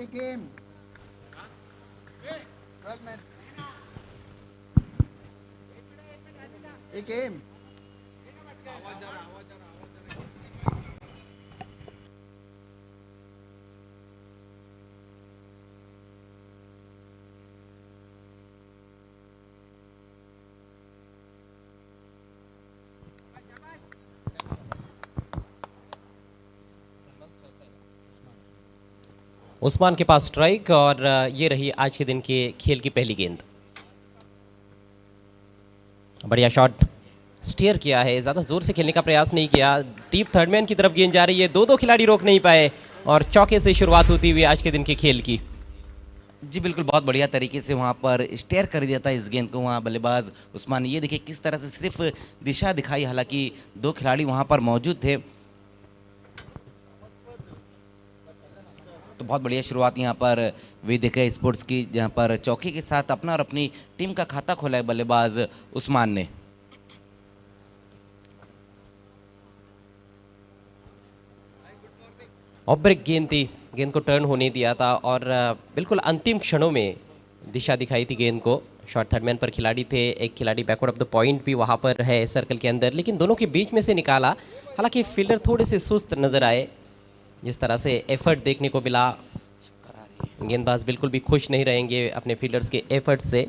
game. 12 men. A game. Usman के पास strike और ये रही आज के दिन के खेल की पहली गेंद। बढ़िया शॉट, स्टीयर किया है, ज़्यादा ज़ोर से खेलने का प्रयास नहीं किया। डीप थर्ड मैन की तरफ गेंद जा रही है, दो खिलाड़ी रोक नहीं पाए और चौके से शुरुआत होती हुई आज के दिन के खेल की। जी बिल्कुल, बहुत बढ़िया तरीके से वहाँ पर स्टेयर कर दिया था इस गेंद को वहाँ बल्लेबाज उस्मान। ये देखिए किस तरह से सिर्फ दिशा दिखाई, हालांकि दो खिलाड़ी वहाँ पर मौजूद थे। तो बहुत बढ़िया शुरुआत यहाँ पर वेदिका स्पोर्ट्स की, जहाँ पर चौके के साथ अपना और अपनी टीम का खाता खोला है बल्लेबाज उस्मान ने। ऑफ ब्रेक गेंद थी, गेंद को टर्न होने दिया था और बिल्कुल अंतिम क्षणों में दिशा दिखाई थी गेंद को। शॉर्ट थर्ड मैन पर खिलाड़ी थे, एक खिलाड़ी बैकवर्ड ऑफ द पॉइंट भी वहाँ पर है सर्कल के अंदर, लेकिन दोनों के बीच में से निकाला। हालांकि फील्डर थोड़े से सुस्त नजर आए, जिस तरह से एफर्ट देखने को मिला। गेंदबाज बिल्कुल भी खुश नहीं रहेंगे अपने फील्डर्स के एफर्ट से,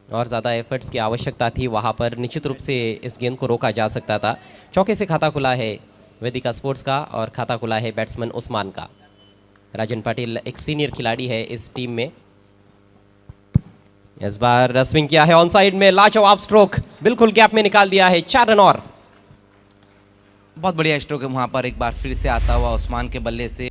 और ज़्यादा एफर्ट्स की आवश्यकता थी वहाँ पर। निश्चित रूप से इस गेंद को रोका जा सकता था। चौके से खाता खुला है वेदिका स्पोर्ट्स का और खाता खुला है बैट्समैन उस्मान का। राजन पाटिल एक सीनियर खिलाड़ी है इस टीम में। इस बार स्विंग किया है ऑन साइड में, लाजवाब स्ट्रोक, बिल्कुल गैप में निकाल दिया है। 4 रन और। बहुत बढ़िया स्ट्रोक है वहाँ पर, एक बार फिर से आता हुआ उस्मान के बल्ले से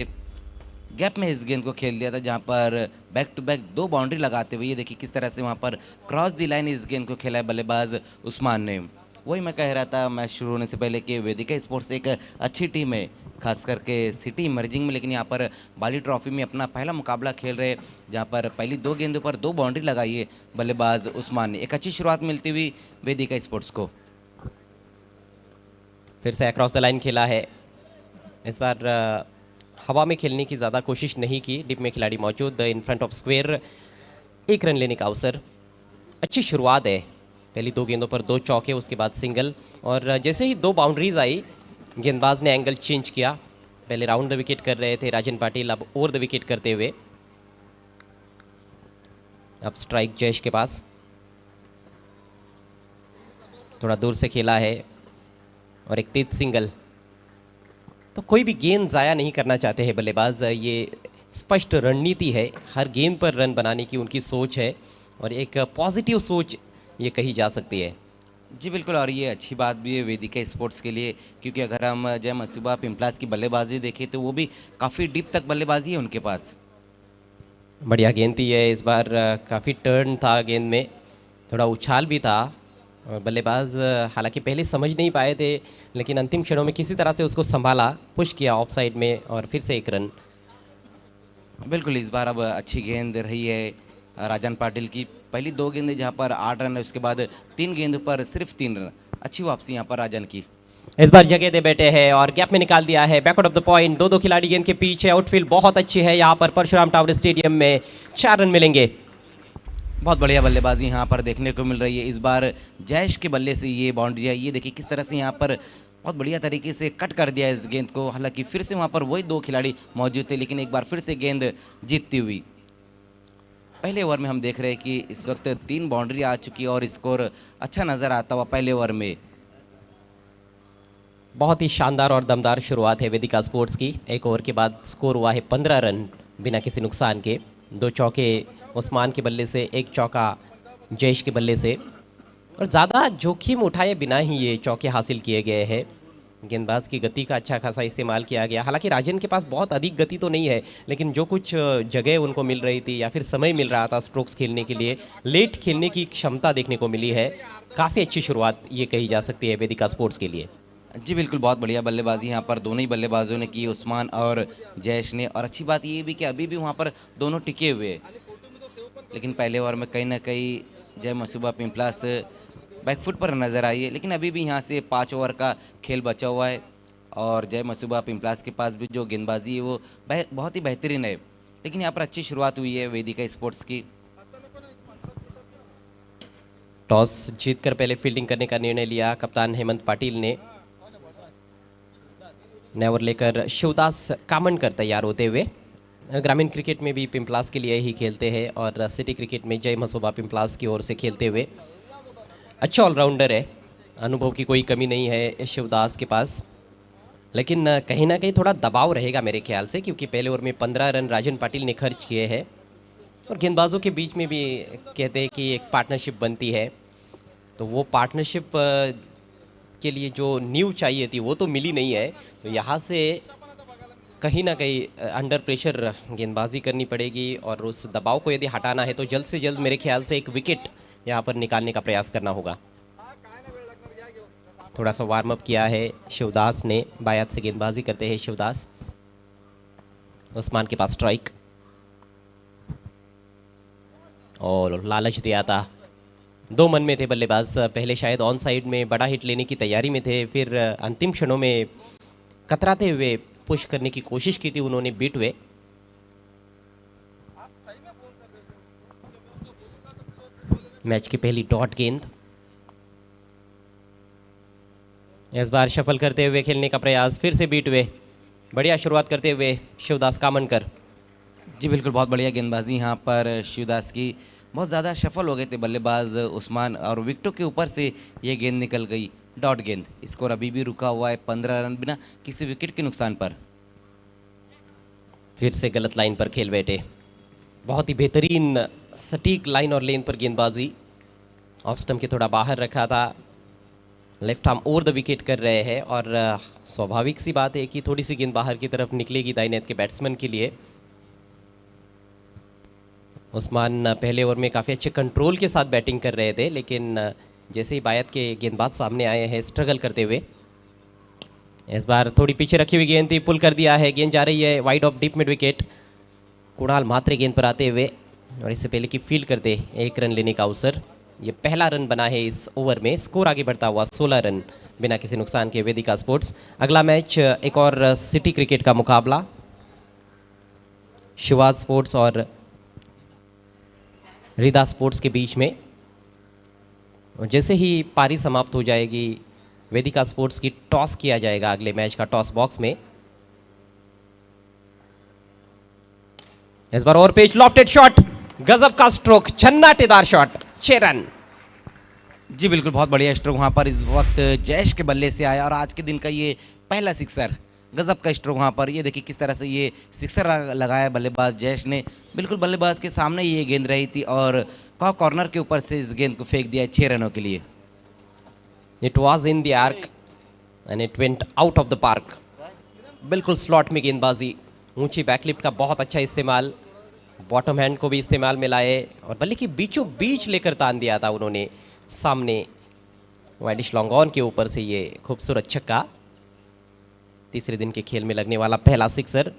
गैप में इस गेंद को खेल दिया था, जहाँ पर बैक टू बैक 2 बाउंड्री लगाते हुए ये देखिए किस तरह से वहाँ पर क्रॉस दी लाइन इस गेंद को खेला है बल्लेबाज उस्मान ने। वही मैं कह रहा था मैच शुरू होने से पहले कि वेदिका स्पोर्ट्स एक अच्छी टीम है, खास करके सिटी इमर्जिंग में, लेकिन यहाँ पर बाली ट्रॉफी में अपना पहला मुकाबला खेल रहे, जहाँ पर पहली 2 गेंदों पर 2 बाउंड्री लगाई है बल्लेबाज उस्मान ने। एक अच्छी शुरुआत मिलती हुई वेदिका स्पोर्ट्स को। फिर से अक्रॉस द लाइन खेला है, इस बार हवा में खेलने की ज़्यादा कोशिश नहीं की। डिप में खिलाड़ी मौजूद in front of square, 1 run लेने का अवसर। अच्छी शुरुआत है, पहली 2 गेंदों पर 2 चौके, उसके बाद सिंगल, और जैसे ही 2 बाउंड्रीज आई गेंदबाज ने एंगल चेंज किया। पहले राउंड द विकेट कर रहे थे राजन पाटिल, अब ओवर द विकेट करते हुए। अब स्ट्राइक जयेश के पास, थोड़ा दूर से खेला है और एक तेज सिंगल। तो कोई भी गेंद ज़ाया नहीं करना चाहते हैं बल्लेबाज, ये स्पष्ट रणनीति है। हर गेंद पर रन बनाने की उनकी सोच है और एक पॉजिटिव सोच ये कही जा सकती है। जी बिल्कुल, और ये अच्छी बात भी है वेदिका स्पोर्ट्स के लिए, क्योंकि अगर हम जय मसूबा पिंपलास की बल्लेबाजी देखें तो वो भी काफ़ी डीप तक बल्लेबाजी है उनके पास। बढ़िया गेंद थी है, इस बार काफ़ी टर्न था गेंद में, थोड़ा उछाल भी था। और बल्लेबाज हालांकि पहले समझ नहीं पाए थे, लेकिन अंतिम क्षणों में किसी तरह से उसको संभाला, पुश किया ऑफ साइड में और फिर से 1 रन। बिल्कुल, इस बार अब अच्छी गेंद रही है राजन पाटिल की। पहली 2 गेंदें जहां पर 8 रन है, उसके बाद 3 गेंदों पर सिर्फ 3 रन। अच्छी वापसी यहां पर राजन की। इस बार जगह दे बैठे हैं और गैप में निकाल दिया है, बैकवर्ड ऑफ द पॉइंट। 2 खिलाड़ी गेंद के पीछे, आउटफील्ड बहुत अच्छी है यहाँ पर परशुराम टावर स्टेडियम में। 4 रन मिलेंगे। बहुत बढ़िया बल्लेबाजी यहाँ पर देखने को मिल रही है। इस बार जयेश के बल्ले से ये बाउंड्री है, ये देखिए किस तरह से यहाँ पर बहुत बढ़िया तरीके से कट कर दिया इस गेंद को। हालांकि फिर से वहाँ पर वही 2 खिलाड़ी मौजूद थे, लेकिन एक बार फिर से गेंद जीतती हुई। पहले ओवर में हम देख रहे हैं कि इस वक्त 3 बाउंड्री आ चुकी है और स्कोर अच्छा नज़र आता हुआ पहले ओवर में। बहुत ही शानदार और दमदार शुरुआत है वेदिका स्पोर्ट्स की। 1 ओवर के बाद स्कोर हुआ है 15 रन बिना किसी नुकसान के। 2 चौके उस्मान के बल्ले से, 1 चौका जयेश के बल्ले से, और ज़्यादा जोखिम उठाए बिना ही ये चौके हासिल किए गए हैं। गेंदबाज की गति का अच्छा खासा इस्तेमाल किया गया। हालांकि राजन के पास बहुत अधिक गति तो नहीं है, लेकिन जो कुछ जगह उनको मिल रही थी या फिर समय मिल रहा था स्ट्रोक्स खेलने के लिए, लेट खेलने की क्षमता देखने को मिली है। काफ़ी अच्छी शुरुआत ये कही जा सकती है वेदिका स्पोर्ट्स के लिए। जी बिल्कुल, बहुत बढ़िया बल्लेबाजी यहाँ पर दोनों ही बल्लेबाजों ने की, उस्मान और जयेश ने। और अच्छी बात ये भी कि अभी भी वहाँ पर दोनों टिके हुए हैं। लेकिन पहले ओवर में कहीं ना कहीं जय मसूबा पिंपलास बैकफुट पर नज़र आई है। लेकिन अभी भी यहाँ से 5 ओवर का खेल बचा हुआ है और जय मसूबा पिंपलास के पास भी जो गेंदबाजी है वो बहुत ही बेहतरीन है। लेकिन यहाँ पर अच्छी शुरुआत हुई है वेदिका स्पोर्ट्स की। टॉस जीतकर पहले फील्डिंग करने का निर्णय लिया कप्तान हेमंत पाटिल ने। नया ओवर लेकर शिवदास कामनकर तैयार होते हुए। ग्रामीण क्रिकेट में भी पिंपलास के लिए ही खेलते हैं और सिटी क्रिकेट में जय मसूबा पिंपलास की ओर से खेलते हुए। अच्छा ऑलराउंडर है, अनुभव की कोई कमी नहीं है शिवदास के पास, लेकिन कहीं ना कहीं थोड़ा दबाव रहेगा मेरे ख्याल से, क्योंकि पहले ओवर में 15 रन राजन पाटिल ने खर्च किए हैं और गेंदबाजों के बीच में भी कहते हैं कि एक पार्टनरशिप बनती है, तो वो पार्टनरशिप के लिए जो नींव चाहिए थी वो तो मिली नहीं है। तो यहाँ से कहीं ना कहीं अंडर प्रेशर गेंदबाजी करनी पड़ेगी और उस दबाव को यदि हटाना है तो जल्द से जल्द मेरे ख्याल से एक विकेट यहाँ पर निकालने का प्रयास करना होगा। थोड़ा सा वार्म अप किया है शिवदास ने, बायात से गेंदबाजी करते हैं शिवदास। उस्मान के पास स्ट्राइक और लालच दिया था। 2 मन में थे बल्लेबाज, पहले शायद ऑन साइड में बड़ा हिट लेने की तैयारी में थे, फिर अंतिम क्षणों में कतराते हुए पुश करने की कोशिश की थी उन्होंने बीट हुए। मैच की पहली डॉट गेंद, इस बार शफल करते हुए खेलने का प्रयास, फिर से बीट हुए। बढ़िया शुरुआत करते हुए शिवदास कामनकर। जी बिल्कुल, बहुत बढ़िया गेंदबाजी यहाँ पर शिवदास की। बहुत ज़्यादा सफल हो गए थे बल्लेबाज उस्मान और विकेटों के ऊपर से ये गेंद निकल गई, डॉट गेंद। स्कोर अभी भी रुका हुआ है 15 रन बिना किसी विकेट के नुकसान पर। फिर से गलत लाइन पर खेल बैठे, बहुत ही बेहतरीन सटीक लाइन और लेन पर गेंदबाजी। ऑफ स्टंप के थोड़ा बाहर रखा था, left arm over the wicket कर रहे हैं और स्वाभाविक सी बात है कि थोड़ी सी गेंद बाहर की तरफ निकलेगी दाईं नेट के बैट्समैन के लिए। उस्मान पहले ओवर में काफ़ी अच्छे कंट्रोल के साथ बैटिंग कर रहे थे, लेकिन जैसे ही बायत के गेंदबाज सामने आए हैं स्ट्रगल करते हुए। इस बार थोड़ी पीछे रखी हुई गेंद थी, पुल कर दिया है, गेंद जा रही है wide of deep midwicket. Kunal Mhatre गेंद पर आते हुए और इससे पहले कि फील्ड करते 1 रन लेने का अवसर। ये पहला रन बना है इस ओवर में, स्कोर आगे बढ़ता हुआ 16 रन बिना किसी नुकसान के वेदिका स्पोर्ट्स। अगला मैच एक और सिटी क्रिकेट का मुकाबला शिवाज स्पोर्ट्स और रिदा स्पोर्ट्स के बीच में। और जैसे ही पारी समाप्त हो जाएगी वेदिका स्पोर्ट्स की टॉस किया जाएगा अगले मैच का टॉस बॉक्स में। इस बार ओवर पेच लॉफ्टेड शॉट, गजब का स्ट्रोक, छन्नाटेदार शॉट, 6 रन। जी बिल्कुल, बहुत बढ़िया स्ट्रोक वहाँ पर इस वक्त जैश के बल्ले से आया और आज के दिन का ये पहला सिक्सर, गजब का स्ट्रोक वहाँ पर। ये देखिए किस तरह से ये सिक्सर लगाया बल्लेबाज जैश ने। बिल्कुल बल्लेबाज के सामने ये गेंद रही थी और कॉर्नर के ऊपर से इस गेंद को फेंक दिया 6 रनों के लिए। It was in the arc and it went out of the park. बिल्कुल स्लॉट में गेंदबाजी, ऊंची बैकलिफ्ट का बहुत अच्छा इस्तेमाल, बॉटम हैंड को भी इस्तेमाल में लाए और बल्ले की बीचों बीच लेकर तान दिया था उन्होंने सामने वाइडिश लॉन्ग ऑन के ऊपर से। ये खूबसूरत छक्का, तीसरे दिन के खेल में लगने वाला पहला सिक्सर।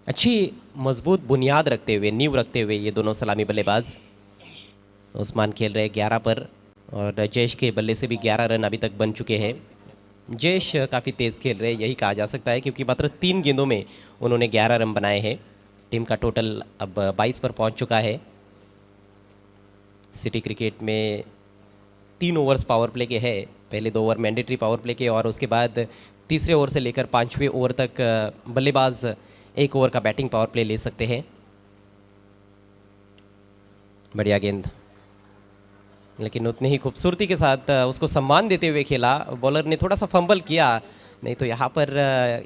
अच्छी मजबूत बुनियाद रखते हुए, नींव रखते हुए ये दोनों सलामी बल्लेबाज। उस्मान खेल रहे 11 पर और जयेश के बल्ले से भी 11 रन अभी तक बन चुके हैं। जयेश काफ़ी तेज़ खेल रहे हैं, यही कहा जा सकता है, क्योंकि मात्र 3 गेंदों में उन्होंने 11 रन बनाए हैं। टीम का टोटल अब 22 पर पहुंच चुका है। सिटी क्रिकेट में 3 ओवर्स पावर प्ले के है, पहले 2 ओवर मैंडेटरी पावर प्ले के और उसके बाद तीसरे ओवर से लेकर 5वें ओवर तक बल्लेबाज 1 ओवर का बैटिंग पावर प्ले ले सकते हैं। बढ़िया गेंद, लेकिन उतनी ही खूबसूरती के साथ उसको सम्मान देते हुए खेला। बॉलर ने थोड़ा सा फंबल किया, नहीं तो यहाँ पर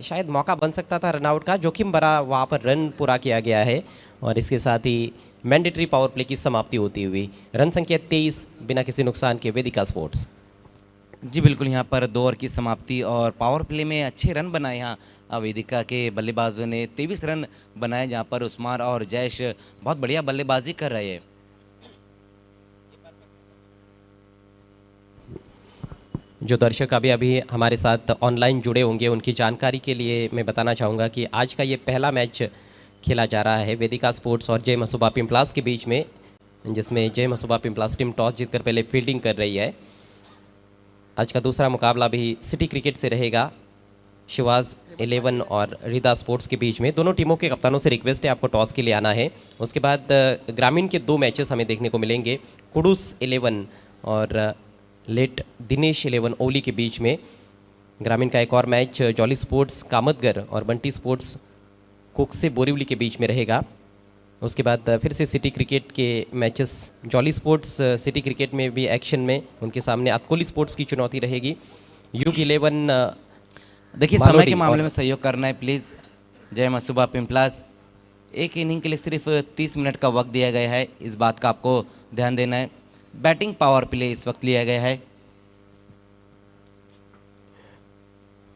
शायद मौका बन सकता था रनआउट का। जोखिम भरा वहाँ पर रन पूरा किया गया है और इसके साथ ही मैंडेटरी पावर प्ले की समाप्ति होती हुई रन संख्या 23 बिना किसी नुकसान के वेदिका स्पोर्ट्स। जी बिल्कुल, यहाँ पर 2 ओवर की समाप्ति और पावर प्ले में अच्छे रन बनाए यहाँ वेदिका के बल्लेबाजों ने। 23 रन बनाए जहाँ पर उस्मान और जैश बहुत बढ़िया बल्लेबाजी कर रहे हैं। जो दर्शक अभी हमारे साथ ऑनलाइन जुड़े होंगे उनकी जानकारी के लिए मैं बताना चाहूँगा कि आज का ये पहला मैच खेला जा रहा है वेदिका स्पोर्ट्स और जय मसुबा पिंपलास के बीच में, जिसमें जय मसुबा पिंपलास टीम टॉस जीतकर पहले फील्डिंग कर रही है। आज का दूसरा मुकाबला भी सिटी क्रिकेट से रहेगा, शिवाज 11 और रिदा स्पोर्ट्स के बीच में। दोनों टीमों के कप्तानों से रिक्वेस्ट है आपको टॉस के लिए आना है। उसके बाद ग्रामीण के 2 मैचेस हमें देखने को मिलेंगे, कुडूस 11 और लेट दिनेश 11 ओली के बीच में। ग्रामीण का एक और मैच जॉली स्पोर्ट्स कामतगर और बंटी स्पोर्ट्स कोकसे बोरीवली के बीच में रहेगा। उसके बाद फिर से सिटी क्रिकेट के matches, jolly sports city cricket में भी एक्शन में, उनके सामने अतकोली स्पोर्ट्स की चुनौती रहेगी। यूग 11 देखिए समय के मामले में सहयोग करना है प्लीज़। जय मसुबा पिंपलास, एक इनिंग के लिए सिर्फ 30 मिनट का वक्त दिया गया है, इस बात का आपको ध्यान देना है। बैटिंग पावर प्ले इस वक्त लिया गया है।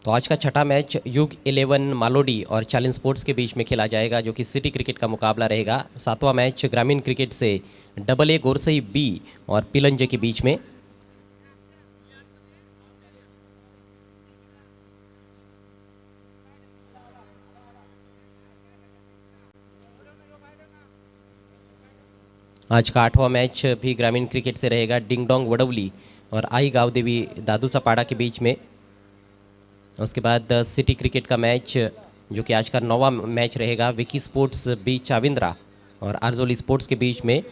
तो आज का छठा मैच युग 11 मालोडी और चैलेंज स्पोर्ट्स के बीच में खेला जाएगा, जो कि सिटी क्रिकेट का मुकाबला रहेगा। 7वां मैच ग्रामीण क्रिकेट से AA गोरसई बी और पिलंजे के बीच में। आज का 8वां मैच भी ग्रामीण क्रिकेट से रहेगा, डिंगडोंग वडवली और आई गांव देवी दादू सपाड़ा के बीच में। उसके बाद सिटी क्रिकेट का मैच, जो कि आज का 9वां मैच रहेगा, विकी स्पोर्ट्स बी चाविंद्रा और आरजोली स्पोर्ट्स के बीच में।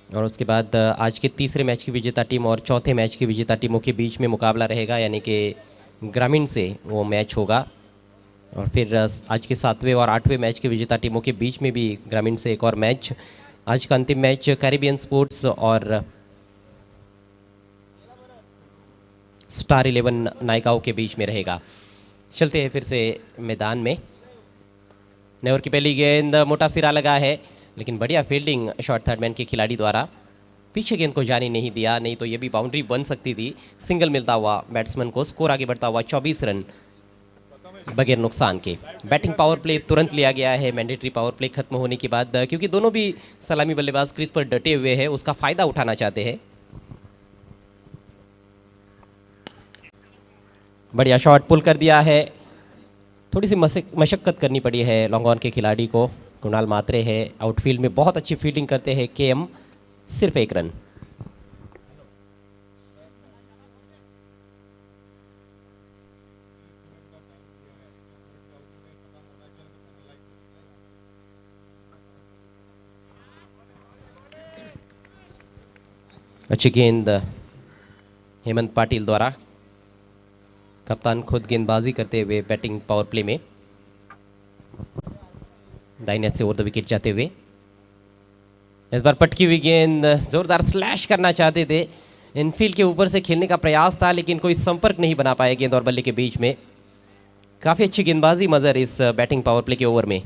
और उसके बाद आज के तीसरे मैच की विजेता टीम और चौथे मैच की विजेता टीमों के बीच में मुकाबला रहेगा, यानी कि ग्रामीण से वो मैच होगा। और फिर आज के 7वें और 8वें मैच के विजेता टीमों के बीच में भी ग्रामीण से एक और मैच। आज का अंतिम मैच कैरिबियन स्पोर्ट्स और स्टार 11 नायकाओं के बीच में रहेगा। चलते हैं फिर से मैदान में। नेवर की पहली गेंद, मोटा सिरा लगा है, लेकिन बढ़िया फील्डिंग शॉर्ट थर्ड मैन के खिलाड़ी द्वारा। पीछे गेंद को जाने नहीं दिया, नहीं तो ये भी बाउंड्री बन सकती थी। सिंगल मिलता हुआ बैट्समैन को, स्कोर आगे बढ़ता हुआ 24 रन बगैर नुकसान के। बैटिंग पावर प्ले तुरंत लिया गया है मैंडेटरी पावर प्ले खत्म होने के बाद, क्योंकि दोनों भी सलामी बल्लेबाज क्रीज पर डटे हुए हैं, उसका फायदा उठाना चाहते हैं। बढ़िया शॉट पुल कर दिया है, थोड़ी सी मशक्कत करनी पड़ी है लॉन्ग ऑन के खिलाड़ी को। कुणाल मात्रे है आउटफील्ड में, बहुत अच्छी फील्डिंग करते हैं KM, सिर्फ 1 रन। अच्छी गेंद हेमंत पाटिल द्वारा, कप्तान खुद गेंदबाजी करते हुए बैटिंग पावर प्ले में। दाईं नेट से ओवर द विकेट जाते हुए इस बार पटकी हुई गेंद, जोरदार स्लैश करना चाहते थे, इनफील्ड के ऊपर से खेलने का प्रयास था, लेकिन कोई संपर्क नहीं बना पाया गेंद और बल्ले के बीच में। काफ़ी अच्छी गेंदबाजी मजर इस बैटिंग पावर प्ले के ओवर में।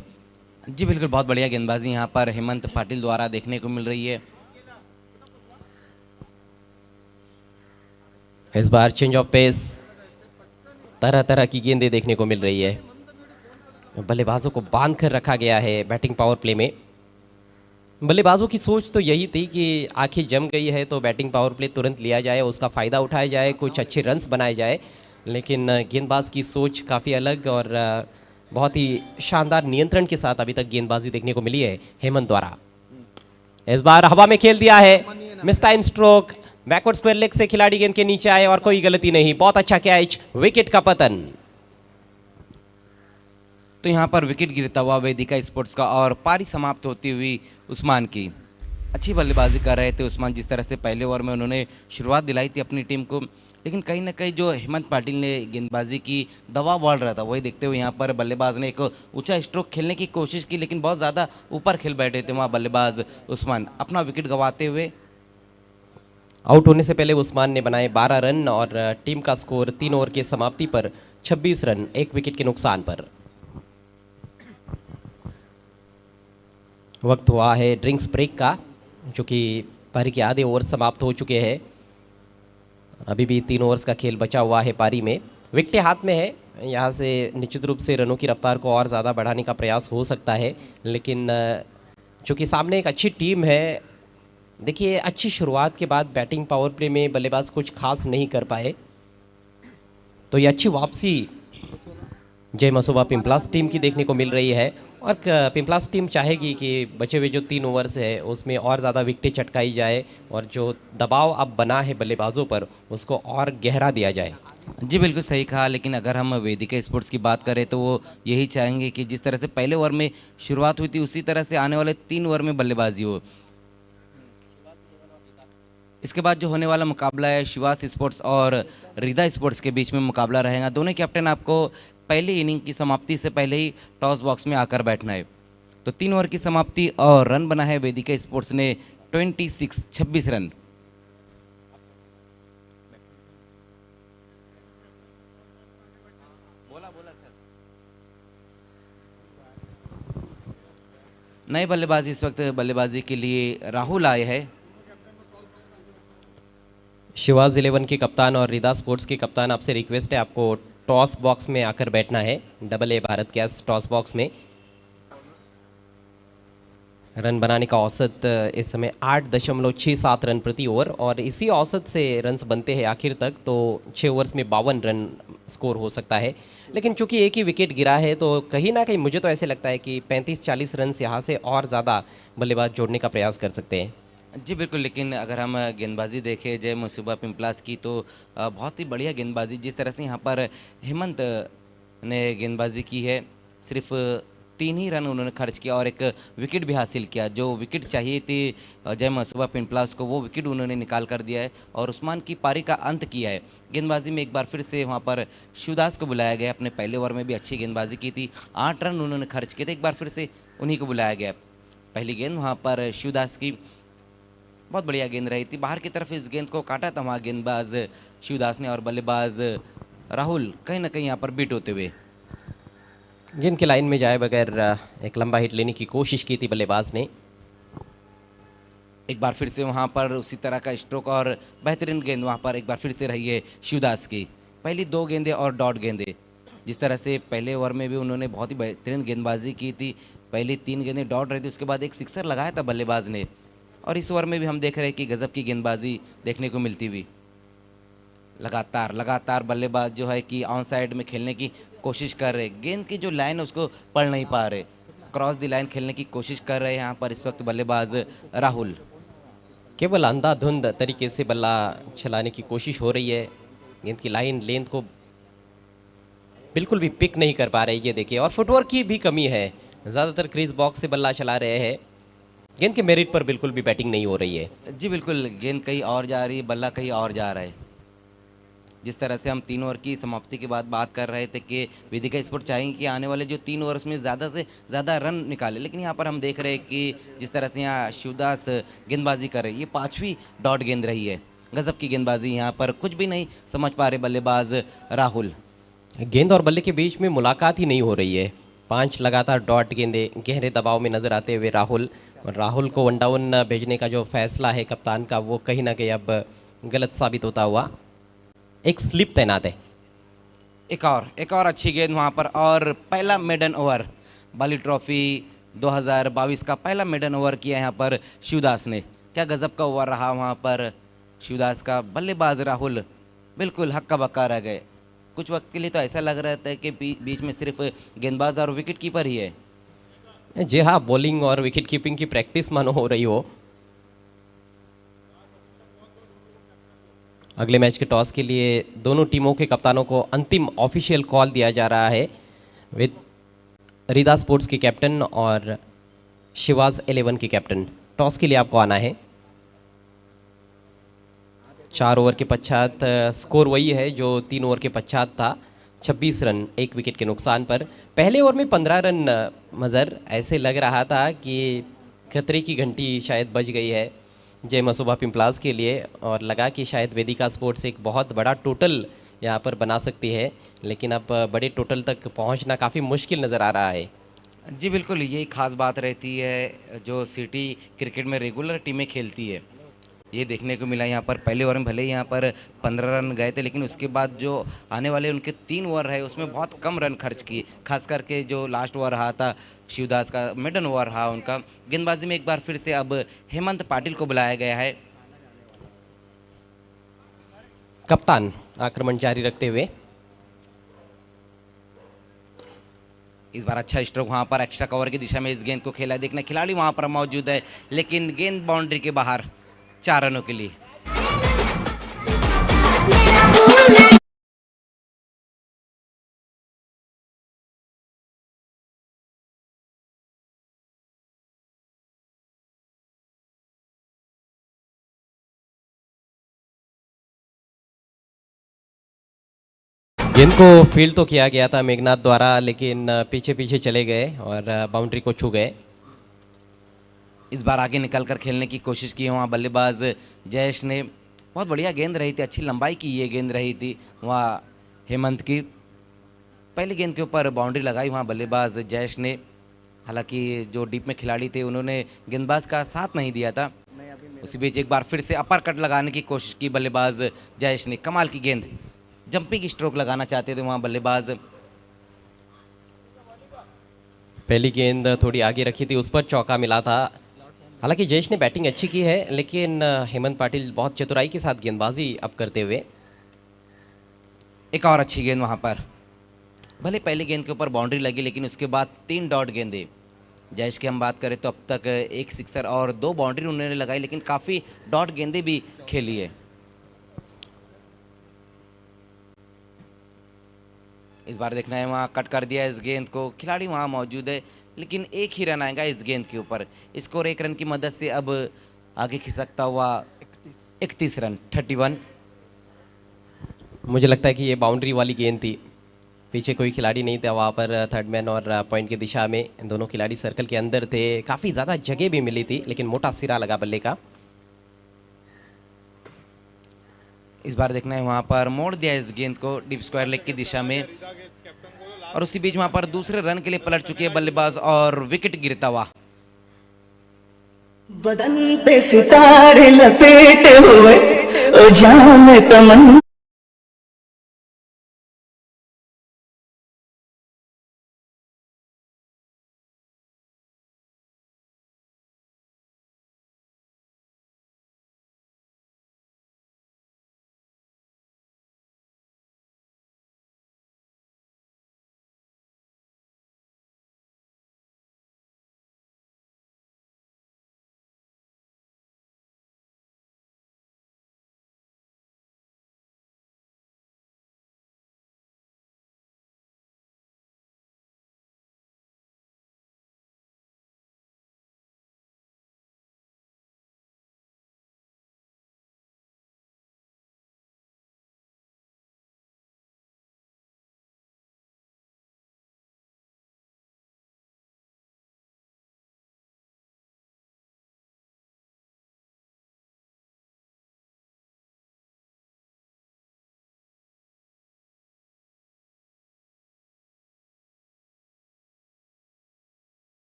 जी बिल्कुल, बहुत बढ़िया गेंदबाजी यहाँ पर हेमंत पाटिल द्वारा देखने को मिल रही है। इस बार चेंज ऑफ पेस, तरह तरह की गेंदें देखने को मिल रही है। बल्लेबाजों को बांध कर रखा गया है बैटिंग पावर प्ले में। बल्लेबाजों की सोच तो यही थी कि आंखें जम गई है तो बैटिंग पावर प्ले तुरंत लिया जाए, उसका फ़ायदा उठाया जाए, कुछ अच्छे रन्स बनाए जाए। लेकिन गेंदबाज की सोच काफ़ी अलग और बहुत ही शानदार नियंत्रण के साथ अभी तक गेंदबाजी देखने को मिली है हेमंत द्वारा। इस बार हवा में खेल दिया है, miss time stroke, backward square leg से खिलाड़ी गेंद के नीचे आए और कोई गलती नहीं। बहुत अच्छा कैच, विकेट का पतन। तो यहाँ पर विकेट गिरता हुआ वेदिका स्पोर्ट्स का और पारी समाप्त होती हुई उस्मान की। अच्छी बल्लेबाजी कर रहे थे उस्मान, जिस तरह से पहले ओवर में उन्होंने शुरुआत दिलाई थी अपनी टीम को, लेकिन कहीं ना कहीं जो हेमंत पाटिल ने गेंदबाजी की दबाव बढ़ रहा था, वही देखते हुए यहाँ पर बल्लेबाज ने एक ऊंचा स्ट्रोक खेलने की कोशिश की, लेकिन बहुत ज़्यादा ऊपर खेल बैठे थे वहाँ बल्लेबाज उस्मान, अपना विकेट गंवाते हुए। आउट होने से पहले उस्मान ने बनाए 12 रन और टीम का स्कोर 3 ओवर के समाप्ति पर 26 रन 1 विकेट के नुकसान पर। वक्त हुआ है ड्रिंक्स ब्रेक का, जो कि पारी के आधे ओवर समाप्त हो चुके हैं। अभी भी 3 ओवर्स का खेल बचा हुआ है पारी में। विकेट हाथ में है, यहाँ से निश्चित रूप से रनों की रफ्तार को और ज़्यादा बढ़ाने का प्रयास हो सकता है, लेकिन चूँकि सामने एक अच्छी टीम है। देखिए, अच्छी शुरुआत के बाद बैटिंग पावर प्ले में बल्लेबाज कुछ खास नहीं कर पाए, तो ये अच्छी वापसी जय मसोबा पिंपलास टीम की देखने को मिल रही है और पिंपलास टीम चाहेगी कि बचे हुए जो 3 ओवर्स है उसमें और ज़्यादा विकेटें चटकाई जाए और जो दबाव अब बना है बल्लेबाजों पर उसको और गहरा दिया जाए। जी बिल्कुल सही कहा, लेकिन अगर हम वेदिका स्पोर्ट्स की बात करें तो वो यही चाहेंगे कि जिस तरह से पहले ओवर में शुरुआत हुई थी उसी तरह से आने वाले 3 ओवर में बल्लेबाजी हो। इसके बाद जो होने वाला मुकाबला है शिवास स्पोर्ट्स और रिदा स्पोर्ट्स के बीच में मुकाबला रहेगा। दोनों कैप्टन आपको पहली इनिंग की समाप्ति से पहले ही टॉस बॉक्स में आकर बैठना है। तो 3 ओवर की समाप्ति और रन बना है वेदिका स्पोर्ट्स ने 26 रन। नए बल्लेबाज इस वक्त बल्लेबाजी के लिए राहुल आए हैं। शिवाज 11 के कप्तान और रिदा स्पोर्ट्स के कप्तान, आपसे रिक्वेस्ट है आपको टॉस बॉक्स में आकर बैठना है। Double A Bharat gas toss box में। रन बनाने का औसत इस समय 8.67 रन प्रति ओवर और इसी औसत से रन्स बनते हैं आखिर तक, तो 6 ओवर्स में 52 रन स्कोर हो सकता है। लेकिन चूंकि एक ही विकेट गिरा है तो कहीं ना कहीं मुझे तो ऐसे लगता है कि 35-40 रन यहाँ से और ज़्यादा बल्लेबाज जोड़ने का प्रयास कर सकते हैं। जी बिल्कुल, लेकिन अगर हम गेंदबाजी देखें जय मसूबा पिंपलास की तो बहुत ही बढ़िया गेंदबाजी। जिस तरह से यहाँ पर हेमंत ने गेंदबाजी की है, सिर्फ 3 ही रन उन्होंने खर्च किया और एक विकेट भी हासिल किया। जो विकेट चाहिए थी जय मसूबा पिंपलास को, वो विकेट उन्होंने निकाल कर दिया है और उस्मान की पारी का अंत किया है। गेंदबाजी में एक बार फिर से वहाँ पर शिवदास को बुलाया गया। अपने पहले ओवर में भी अच्छी गेंदबाजी की थी, 8 रन उन्होंने खर्च किए थे, एक बार फिर से उन्हीं को बुलाया गया। पहली गेंद वहाँ पर शिवदास की बहुत बढ़िया गेंद रही थी, बाहर की तरफ इस गेंद को काटा था वहाँ गेंदबाज शिवदास ने और बल्लेबाज राहुल कहीं ना कहीं यहाँ पर बीट होते हुए गेंद के लाइन में जाए बगैर एक लंबा हिट लेने की कोशिश की थी बल्लेबाज ने। एक बार फिर से वहाँ पर उसी तरह का स्ट्रोक और बेहतरीन गेंद वहाँ पर एक बार फिर से रही है शिवदास की। पहली 2 गेंदें और डॉट गेंदें, जिस तरह से पहले ओवर में भी उन्होंने बहुत ही बेहतरीन गेंदबाजी की थी। पहली 3 गेंदें डॉट रही थी, उसके बाद एक सिक्सर लगाया था बल्लेबाज ने और इस ओवर में भी हम देख रहे हैं कि गजब की गेंदबाजी देखने को मिलती हुई। लगातार बल्लेबाज जो है कि ऑन साइड में खेलने की कोशिश कर रहे, गेंद की जो लाइन है उसको पढ़ नहीं पा रहे, क्रॉस द लाइन खेलने की कोशिश कर रहे हैं यहाँ पर इस वक्त बल्लेबाज राहुल। केवल अंधाधुंध तरीके से बल्ला चलाने की कोशिश हो रही है, गेंद की लाइन लेंथ को बिल्कुल भी पिक नहीं कर पा रहे ये देखिए, और फुटवर्क की भी कमी है। ज़्यादातर क्रीज बॉक्स से बल्ला चला रहे हैं, गेंद के मेरिट पर बिल्कुल भी बैटिंग नहीं हो रही है। जी बिल्कुल, गेंद कहीं और जा रही है, बल्ला कहीं और जा रहा है। जिस तरह से हम 3 ओवर की समाप्ति के बाद बात कर रहे थे कि वेदिका स्पोर्ट चाहेंगे कि आने वाले जो 3 ओवर्स में ज़्यादा से ज़्यादा रन निकाले, लेकिन यहाँ पर हम देख रहे हैं कि जिस तरह से यहाँ शिवदास गेंदबाजी कर रहे हैं, ये 5वीं डॉट गेंद रही है। गजब की गेंदबाजी, यहाँ पर कुछ भी नहीं समझ पा रहे बल्लेबाज राहुल। गेंद और बल्ले के बीच में मुलाकात ही नहीं हो रही है। 5 लगातार डॉट गेंदे गहरे दबाव में नजर आते हुए राहुल को वन डाउन भेजने का जो फैसला है कप्तान का, वो कहीं ना कहीं अब गलत साबित होता हुआ। एक स्लिप तैनात है। एक और अच्छी गेंद वहाँ पर और पहला मेडन ओवर, बाली ट्रॉफी 2022 का पहला मेडन ओवर किया यहाँ पर शिवदास ने। क्या गजब का ओवर रहा वहाँ पर शिवदास का। बल्लेबाज राहुल बिल्कुल हक्का बक्का रह गए। कुछ वक्त के लिए तो ऐसा लग रहा था कि बीच में सिर्फ गेंदबाज और विकेट कीपर ही है। जी हाँ, बॉलिंग और विकेट कीपिंग की प्रैक्टिस मानो हो रही हो। अगले मैच के टॉस के लिए दोनों टीमों के कप्तानों को अंतिम ऑफिशियल कॉल दिया जा रहा है विद रिदा स्पोर्ट्स के कैप्टन और शिवाज 11 के कैप्टन। टॉस के लिए आपको आना है। 4 ओवर के पश्चात स्कोर वही है जो 3 ओवर के पश्चात था, 26 रन 1 विकेट के नुकसान पर। पहले ओवर में 15 रन मज़र, ऐसे लग रहा था कि खतरे की घंटी शायद बज गई है जय मसूबा पिंपलास के लिए, और लगा कि शायद वेदिका स्पोर्ट्स एक बहुत बड़ा टोटल यहाँ पर बना सकती है, लेकिन अब बड़े टोटल तक पहुँचना काफ़ी मुश्किल नज़र आ रहा है। जी बिल्कुल, यही खास बात रहती है जो सिटी क्रिकेट में रेगुलर टीमें खेलती है। ये देखने को मिला यहाँ पर पहले ओवर में भले ही यहाँ पर 15 रन गए थे, लेकिन उसके बाद जो आने वाले उनके 3 ओवर रहे उसमें बहुत कम रन खर्च किए। खास करके जो लास्ट ओवर रहा था शिवदास का, मिडन ओवर रहा उनका। गेंदबाजी में एक बार फिर से अब हेमंत पाटिल को बुलाया गया है। कप्तान आक्रमण जारी रखते हुए इस बार अच्छा स्ट्रोक वहाँ पर एक्स्ट्रा कवर की दिशा में इस गेंद को खेला, देखना खिलाड़ी वहाँ पर मौजूद है, लेकिन गेंद बाउंड्री के बाहर 4 रनों के लिए। गेंद को फील्ड तो किया गया था मेघनाथ द्वारा, लेकिन पीछे पीछे चले गए और बाउंड्री को छू गए। इस बार आगे निकलकर खेलने की कोशिश की वहाँ बल्लेबाज जयेश ने, बहुत बढ़िया गेंद रही थी, अच्छी लंबाई की ये गेंद रही थी वहाँ हेमंत की। पहली गेंद के ऊपर बाउंड्री लगाई वहाँ बल्लेबाज जयेश ने, हालांकि जो डीप में खिलाड़ी थे उन्होंने गेंदबाज का साथ नहीं दिया था। उसी बीच एक बार फिर से अपर कट लगाने की कोशिश की बल्लेबाज जयेश ने, कमाल की गेंद, जंपिंग स्ट्रोक लगाना चाहते थे वहाँ बल्लेबाज। पहली गेंद थोड़ी आगे रखी थी, उस पर चौका मिला था। हालांकि जयेश ने बैटिंग अच्छी की है, लेकिन हेमंत पाटिल बहुत चतुराई के साथ गेंदबाजी अब करते हुए। एक और अच्छी गेंद वहाँ पर, भले पहली गेंद के ऊपर बाउंड्री लगी, लेकिन उसके बाद 3 डॉट गेंदे जयेश की हम बात करें तो अब तक 1 सिक्सर और 2 बाउंड्री उन्होंने लगाई, लेकिन काफ़ी डॉट गेंदे भी खेली है। इस बार देखना है वहाँ कट कर दिया इस गेंद को, खिलाड़ी वहाँ मौजूद है, लेकिन एक ही रन आएगा इस गेंद के ऊपर। स्कोर 1 रन की मदद से अब आगे खिसकता हुआ 31 रन 31। मुझे लगता है कि ये बाउंड्री वाली गेंद थी, पीछे कोई खिलाड़ी नहीं था वहाँ पर, थर्ड मैन और पॉइंट की दिशा में दोनों खिलाड़ी सर्कल के अंदर थे। काफ़ी ज़्यादा जगह भी मिली थी, लेकिन मोटा सिरा लगा बल्ले का। इस बार देखना है वहाँ पर मोड़ दिया इस गेंद को डीप स्क्वायर लेग की दिशा में, और उसी बीच वहाँ पर दूसरे रन के लिए पलट चुके हैं बल्लेबाज और विकेट गिरता हुआ। बदन पे सितारे लपेटे हुए ओ जान तमन्ना।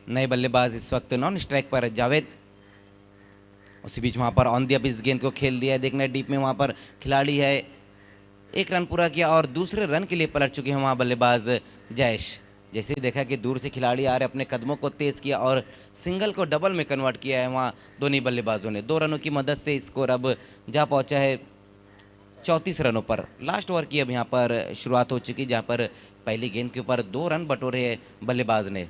नए बल्लेबाज इस वक्त नॉन स्ट्राइक पर जावेद, उसी बीच वहाँ पर ऑन दी अप इस गेंद को खेल दिया है, देखना है डीप में वहाँ पर खिलाड़ी है, 1 रन पूरा किया और दूसरे रन के लिए पलट चुके हैं वहाँ बल्लेबाज जयेश। जैसे ही देखा कि दूर से खिलाड़ी आ रहे, अपने कदमों को तेज़ किया और सिंगल को डबल में कन्वर्ट किया है वहाँ दोनों बल्लेबाजों ने। 2 रनों की मदद से स्कोर अब जा पहुँचा है 34 रनों पर। लास्ट ओवर की अब यहाँ पर शुरुआत हो चुकी, जहाँ पर पहली गेंद के ऊपर 2 रन बटोरे हैं बल्लेबाज ने।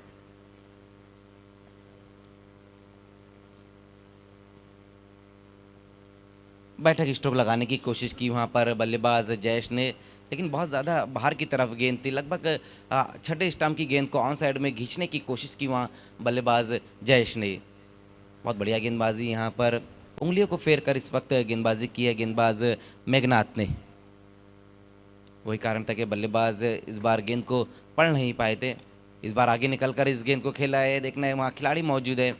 बैठक स्ट्रोक लगाने की कोशिश की वहाँ पर बल्लेबाज जयेश ने, लेकिन बहुत ज़्यादा बाहर की तरफ गेंद थी, लगभग छठे स्टंप की गेंद को ऑन साइड में खींचने की कोशिश की वहाँ बल्लेबाज जयेश ने। बहुत बढ़िया गेंदबाजी यहाँ पर, उंगलियों को फेर कर इस वक्त गेंदबाजी की है गेंदबाज मेघनाथ ने। वही कारण था कि बल्लेबाज इस बार गेंद को पढ़ नहीं पाए थे। इस बार आगे निकल कर इस गेंद को खेला है, देखना है वहाँ खिलाड़ी मौजूद है,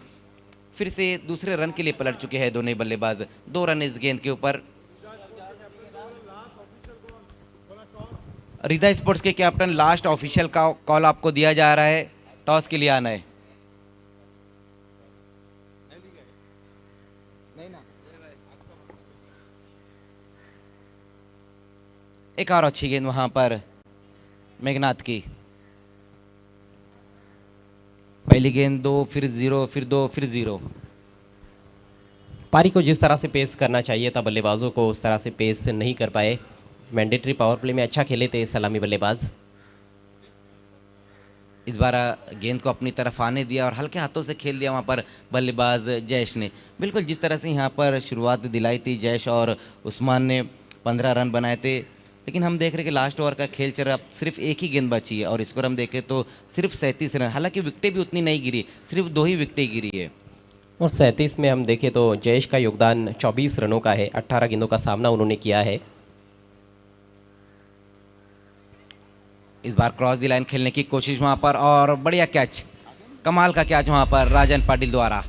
फिर से दूसरे रन के लिए पलट चुके हैं दोनों बल्लेबाज। 2 रन इस गेंद के ऊपर। रिदा स्पोर्ट्स के कैप्टन, लास्ट ऑफिशियल का कॉल आपको दिया जा रहा है, टॉस के लिए आना है। एक और अच्छी गेंद वहां पर मेघनाथ की। पहली गेंद 2, फिर 0, फिर 2, फिर 0। पारी को जिस तरह से पेस करना चाहिए था बल्लेबाजों को, उस तरह से पेस नहीं कर पाए। मैंडेटरी पावर प्ले में अच्छा खेले थे सलामी बल्लेबाज। इस बार गेंद को अपनी तरफ आने दिया और हल्के हाथों से खेल दिया वहाँ पर बल्लेबाज जयेश ने। बिल्कुल जिस तरह से यहाँ पर शुरुआत दिलाई थी जयेश और उस्मान ने 15 रन बनाए थे, लेकिन हम देख रहे हैं कि लास्ट ओवर का खेल चल रहा, अब सिर्फ एक ही गेंद बची है और स्कोर हम देखें तो सिर्फ 37 रन। हालांकि विकेटें भी उतनी नहीं गिरी, सिर्फ 2 ही विकेटें गिरी है। और 37 में हम देखें तो जयेश का योगदान 24 रनों का है। 18 गेंदों का सामना उन्होंने किया है। इस बार क्रॉस दी लाइन खेलने की कोशिश वहां पर और बढ़िया कैच, कमाल का कैच वहां पर राजन पाटिल द्वारा।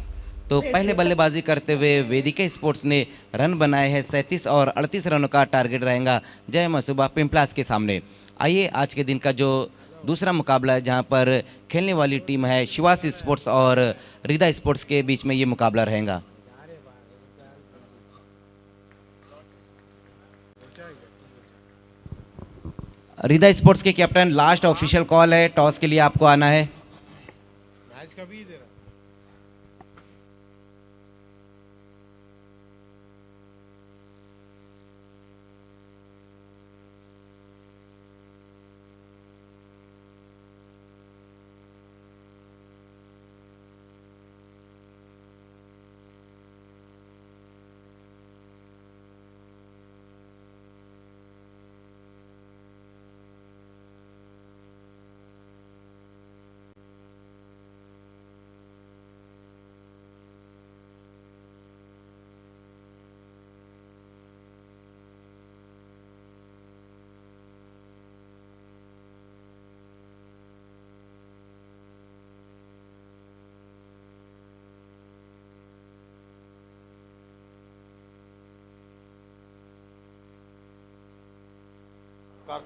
तो पहले बल्लेबाजी करते हुए वेदिका स्पोर्ट्स ने रन बनाए हैं 37 और 38 रनों का टारगेट रहेगा जय मसूबा पिंपलास के सामने। आइए आज के दिन का जो दूसरा मुकाबला है जहां पर खेलने वाली टीम है शिवासी स्पोर्ट्स और रिदा स्पोर्ट्स के बीच में ये मुकाबला रहेगा। रिदा स्पोर्ट्स के कैप्टन, लास्ट ऑफिशियल कॉल है, टॉस के लिए आपको आना है। मैच कभी दे रहा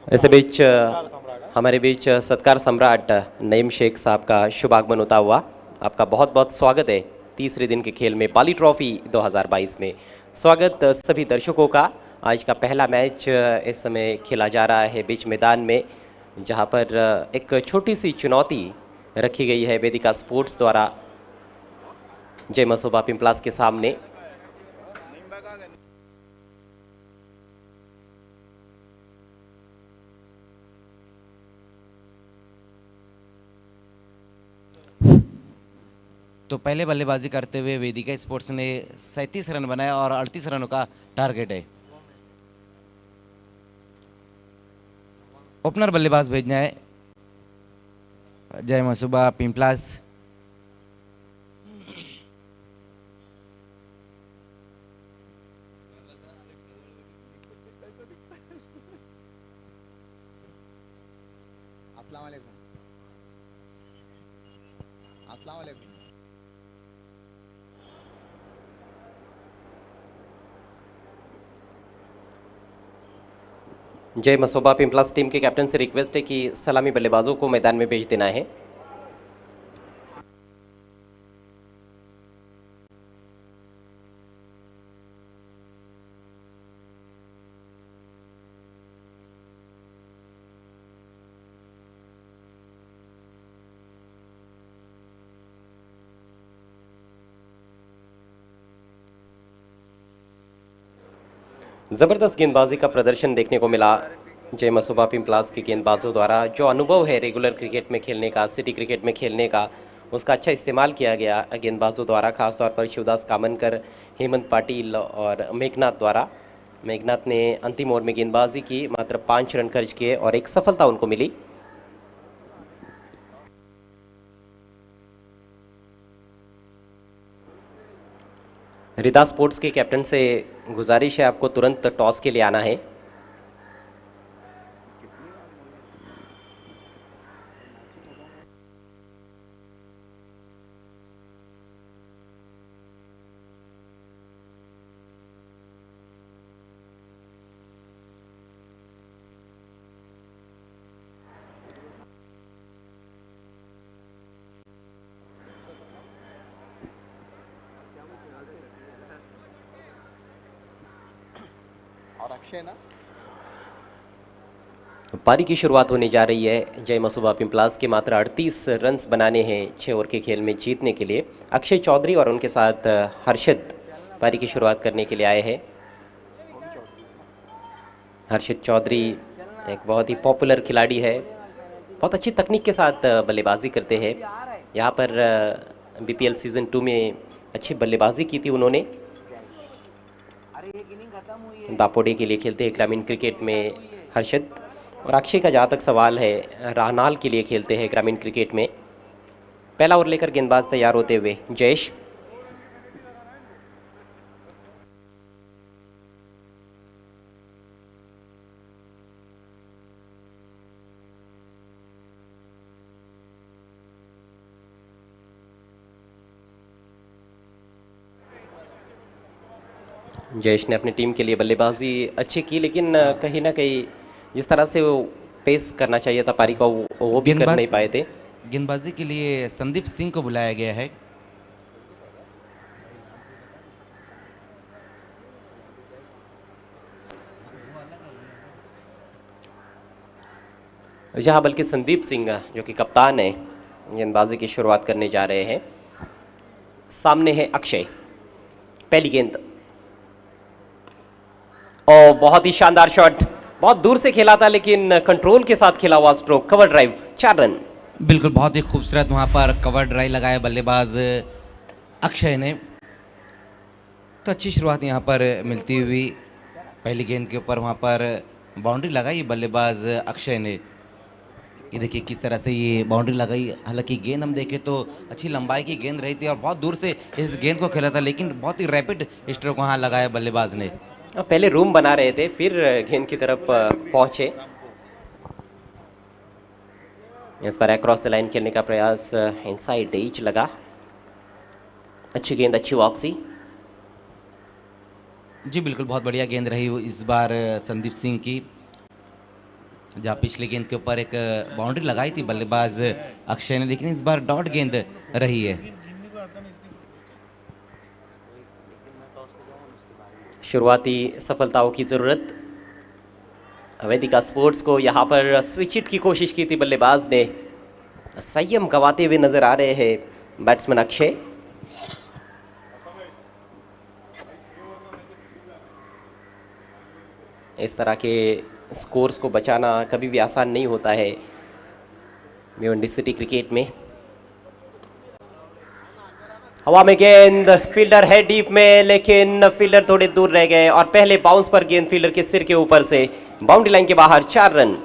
ऐसे बीच हमारे बीच सत्कार सम्राट नईम शेख साहब का शुभागमन होता हुआ आपका बहुत बहुत स्वागत है तीसरे दिन के खेल में पाली ट्रॉफी 2022 में। स्वागत सभी दर्शकों का। आज का पहला मैच इस समय खेला जा रहा है बीच मैदान में, जहां पर एक छोटी सी चुनौती रखी गई है वेदिका स्पोर्ट्स द्वारा जय मसूबा पिंपलास के सामने। तो पहले बल्लेबाजी करते हुए वेदिका स्पोर्ट्स ने 37 रन बनाए और 38 रनों का टारगेट है। ओपनर बल्लेबाज भेजना है जय मसूबा पिंपलास। अस्सलाम वालेकुम। अस्सलाम वालेकुम। जय मसूबा पिंपलास टीम के कैप्टन से रिक्वेस्ट है कि सलामी बल्लेबाजों को मैदान में भेज देना है। ज़बरदस्त गेंदबाजी का प्रदर्शन देखने को मिला जय मसूबा पिंपलास के गेंदबाजों द्वारा। जो अनुभव है रेगुलर क्रिकेट में खेलने का, सिटी क्रिकेट में खेलने का, उसका अच्छा इस्तेमाल किया गया गेंदबाजों द्वारा, खासतौर पर शिवदास कामनकर, हेमंत पाटिल और मेघनाथ द्वारा। मेघनाथ ने अंतिम ओवर में गेंदबाजी की, मात्र 5 रन खर्च किए और एक सफलता उनको मिली। रिदा स्पोर्ट्स के कैप्टन से गुजारिश है आपको तुरंत टॉस के लिए आना है। और अक्षय ना पारी की शुरुआत होने जा रही है। जय मसूबा पिंपलास के मात्र 38 रन्स बनाने हैं 6 ओवर के खेल में जीतने के लिए। अक्षय चौधरी और उनके साथ हर्षद पारी की शुरुआत करने के लिए आए हैं। हर्षद चौधरी एक बहुत ही पॉपुलर खिलाड़ी है, बहुत अच्छी तकनीक के साथ बल्लेबाजी करते हैं। यहाँ पर बीपीएल सीज़न 2 में अच्छी बल्लेबाजी की थी उन्होंने। दापोडे के लिए खेलते हैं ग्रामीण क्रिकेट में हर्षद। और अक्षय का जहाँ तक सवाल है, राहनाल के लिए खेलते हैं ग्रामीण क्रिकेट में। पहला ओवर लेकर गेंदबाज तैयार होते हुए जयेश। जयेश ने अपनी टीम के लिए बल्लेबाजी अच्छी की, लेकिन कहीं ना कहीं जिस तरह से वो पेस करना चाहिए था पारी को, वो भी कर नहीं पाए थे। गेंदबाजी के लिए संदीप सिंह को बुलाया गया है। जहां बल्कि संदीप सिंह जो कि कप्तान है, गेंदबाजी की शुरुआत करने जा रहे हैं। सामने है अक्षय। पहली गेंद, और बहुत ही शानदार शॉट, बहुत दूर से खेला था लेकिन कंट्रोल के साथ खेला हुआ स्ट्रोक, कवर ड्राइव, 4 रन। बिल्कुल, बहुत ही खूबसूरत वहाँ पर कवर ड्राइव लगाया बल्लेबाज अक्षय ने। तो अच्छी शुरुआत यहाँ पर मिलती हुई। पहली गेंद के ऊपर वहाँ पर बाउंड्री लगाई बल्लेबाज अक्षय ने। ये देखिए किस तरह से ये बाउंड्री लगाई। हालांकि गेंद हम देखें तो अच्छी लंबाई की गेंद रही थी और बहुत दूर से इस गेंद को खेला था, लेकिन बहुत ही रैपिड स्ट्रोक वहाँ लगाया बल्लेबाज ने। पहले रूम बना रहे थे, फिर गेंद की तरफ पहुंचे। इस पर अक्रॉस द लाइन खेलने का प्रयास, इनसाइड एज लगा। अच्छी गेंद, अच्छी वापसी। जी बिल्कुल, बहुत बढ़िया गेंद रही इस बार संदीप सिंह की। जहाँ पिछली गेंद के ऊपर एक बाउंड्री लगाई थी बल्लेबाज अक्षय ने, लेकिन इस बार डॉट गेंद रही है। शुरुआती सफलताओं की ज़रूरत। वेदिका स्पोर्ट्स को यहाँ पर स्विच हिट की कोशिश की थी बल्लेबाज ने। संयम गंवाते हुए नजर आ रहे हैं बैट्समैन अक्षय। इस तरह के स्कोर्स को बचाना कभी भी आसान नहीं होता है भिवंडी सिटी क्रिकेट में। हवा में गेंद, फील्डर है डीप में, लेकिन फील्डर थोड़े दूर रह गए और पहले बाउंस पर गेंद फील्डर के सिर के ऊपर से बाउंड्री लाइन के बाहर, 4 रन।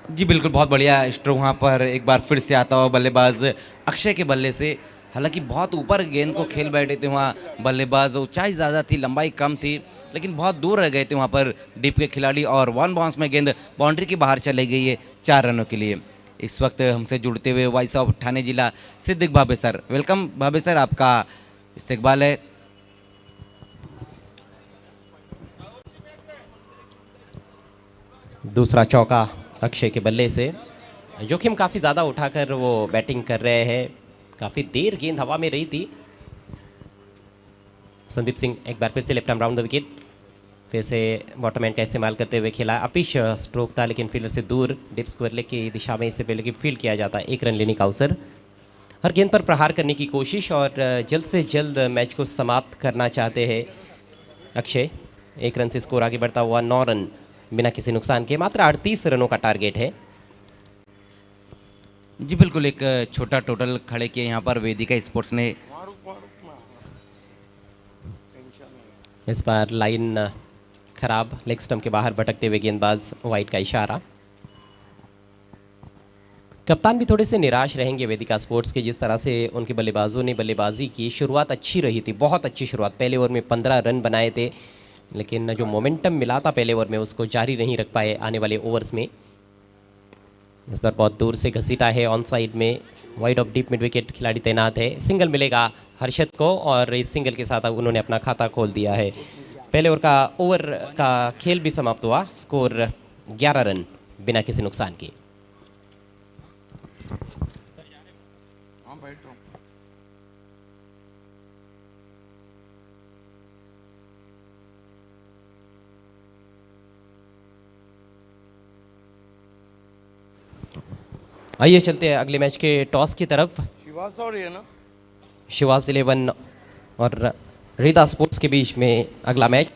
जी बिल्कुल, बहुत बढ़िया स्ट्रोक वहाँ पर एक बार फिर से आता हुआ बल्लेबाज अक्षय के बल्ले से। हालांकि बहुत ऊपर गेंद को खेल बैठे थे वहाँ बल्लेबाज, ऊंचाई ज़्यादा थी, लंबाई कम थी, लेकिन बहुत दूर रह गए थे वहाँ पर डीप के खिलाड़ी और 1 बाउंस में गेंद बाउंड्री के बाहर चले गई है 4 रनों के लिए। इस वक्त हमसे जुड़ते हुए वॉइस ऑफ ठाणे जिला सिद्दिक भाबे सर। वेलकम भाबे सर, आपका इस्तकबाल है। दूसरा चौका अक्षय के बल्ले से। जोखिम काफ़ी ज़्यादा उठाकर वो बैटिंग कर रहे हैं। काफ़ी देर गेंद हवा में रही थी। संदीप सिंह एक बार फिर से left arm round the wicket, फिर से बॉटम हैंड का इस्तेमाल करते हुए खेला। अपिश स्ट्रोक था लेकिन फील्डर से दूर, डिप स्क्वायर लेग की दिशा में इससे पहले कि फील्ड किया जाता है। 1 रन लेने का अवसर। हर गेंद पर प्रहार करने की कोशिश और जल्द से जल्द मैच को समाप्त करना चाहते हैं अक्षय। 1 रन से स्कोर आगे बढ़ता हुआ 9 रन बिना किसी नुकसान के। मात्र 38 रनों का टारगेट है। जी बिल्कुल, एक छोटा टोटल खड़े किए यहाँ पर वेदिका स्पोर्ट्स ने। इस बार लाइन खराब, लेग स्टंप के बाहर भटकते हुए गेंदबाज, वाइट का इशारा। कप्तान भी थोड़े से निराश रहेंगे वेदिका स्पोर्ट्स के, जिस तरह से उनके बल्लेबाजों ने बल्लेबाजी की। शुरुआत अच्छी रही थी, बहुत अच्छी शुरुआत। पहले ओवर में 15 रन बनाए थे, लेकिन जो मोमेंटम मिला था पहले ओवर में उसको जारी नहीं रख पाए आने वाले ओवर्स में। इस बार बहुत दूर से घसीटा है ऑन साइड में। Wide of deep mid wicket खिलाड़ी तैनात है। सिंगल मिलेगा हर्षद को और इस सिंगल के साथ अब उन्होंने अपना खाता खोल दिया है। पहले ओवर का खेल भी समाप्त हुआ। स्कोर 11 रन बिना किसी नुकसान के। आइए चलते हैं अगले मैच के टॉस की तरफ। शिवास और ये ना शिवास 11 और रीदा स्पोर्ट्स के बीच में अगला मैच।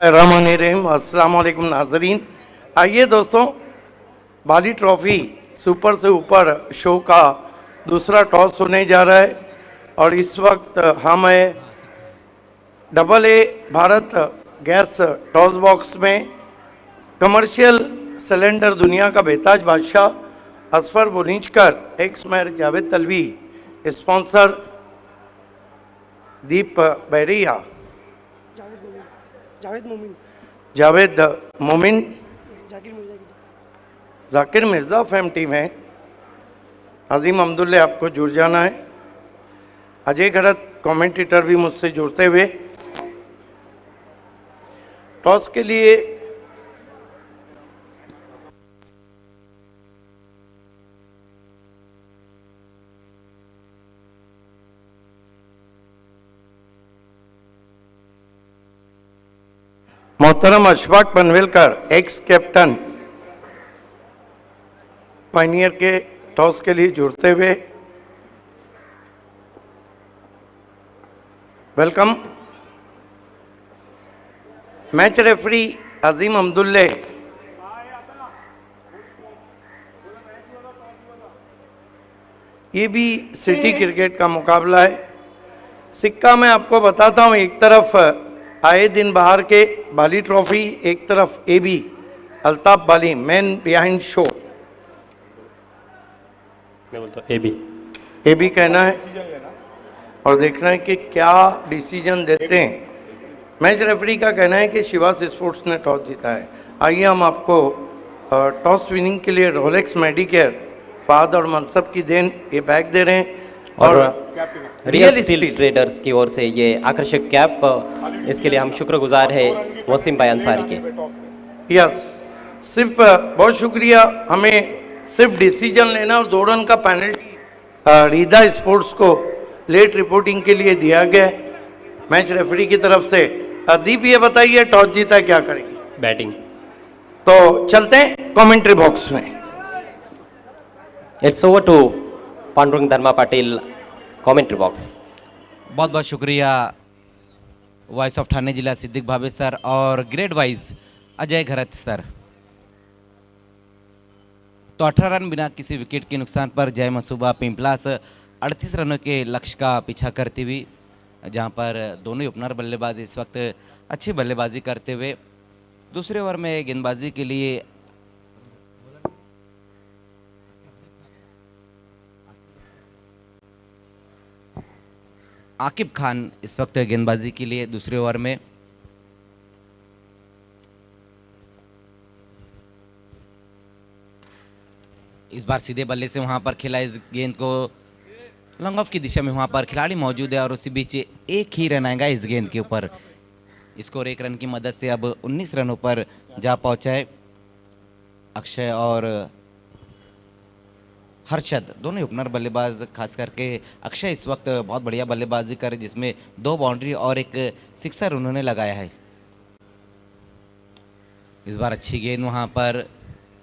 रहमानिर्रहीम, अस्सलाम वालेकुम नाजरीन। आइए दोस्तों, बाली ट्रॉफी सुपर से ऊपर शो का दूसरा टॉस होने जा रहा है और इस वक्त हम है AA Bharat gas toss box में। कमर्शियल सिलेंडर दुनिया का बेताज बादशाह Asfar Bunichkar, ex mayor Javed Talvi, sponsor Deep Bairia, Javed Momin, Zakir Mirza fam team है। अजीम अब्दुल्ला आपको जुड़ जाना है। अजय खरत कमेंटेटर भी मुझसे जुड़ते हुए। टॉस के लिए मोहतरम Ashfaq Panvelkar, x captain Pioneer के टॉस के लिए जुड़ते हुए। वेलकम। मैच रेफरी अजीम अब्दुल्ला। ये भी सिटी क्रिकेट का मुकाबला है। सिक्का मैं आपको बताता हूँ, एक तरफ आए दिन बाहर के बाली ट्रॉफी, एक तरफ AB अल्ताफ बाली, मैन बिहाइंड शो। मैं बोलता हूँ AB कहना है और देखना है कि क्या डिसीजन देते हैं। मैच रेफरी का कहना है कि शिवास स्पोर्ट्स ने टॉस जीता है। आइए हम आपको टॉस विनिंग के लिए रोलेक्स मेडिकेयर फाद और मनसब की देन ये बैग दे रहे हैं और रियल स्टील ट्रेडर्स की ओर से ये आकर्षक कैप, इसके लिए हम शुक्रगुजार है वसीम भाई अंसारी के। यस, सिर्फ बहुत शुक्रिया। हमें सिर्फ डिसीजन लेना और 2 रन का पेनल्टी रीदा स्पोर्ट्स को लेट रिपोर्टिंग के लिए दिया गया मैच रेफरी की तरफ से। दीप ये बताइए, टॉस जीता क्या करेगी? बैटिंग। तो चलते हैं कमेंट्री बॉक्स में। It's over to Pandurang Dharma Patil, commentary box. बहुत बहुत शुक्रिया वॉइस ऑफ ठाणे जिला सिद्दीक भावे सर और ग्रेड वाइज अजय घरत सर। तो 18 रन बिना किसी विकेट के नुकसान पर जय मसूबा पिंपलास 38 रनों के लक्ष्य का पीछा करती हुई, जहां पर दोनों ही ओपनर बल्लेबाज इस वक्त अच्छी बल्लेबाजी करते हुए दूसरे ओवर में गेंदबाजी के लिए आकिब खान इस वक्त गेंदबाजी के लिए दूसरे ओवर में। इस बार सीधे बल्ले से वहां पर खेला इस गेंद को लॉन्ग ऑफ की दिशा में, वहां पर खिलाड़ी मौजूद है और उसी बीच एक ही रन आएगा इस गेंद के ऊपर। स्कोर 1 रन की मदद से अब 19 रनों पर जा पहुंचा है। अक्षय और हर्षद दोनों ही ओपनर बल्लेबाज, खास करके अक्षय इस वक्त बहुत बढ़िया बल्लेबाजी करे, जिसमें 2 बाउंड्री और एक सिक्सर उन्होंने लगाया है। इस बार अच्छी गेंद वहां पर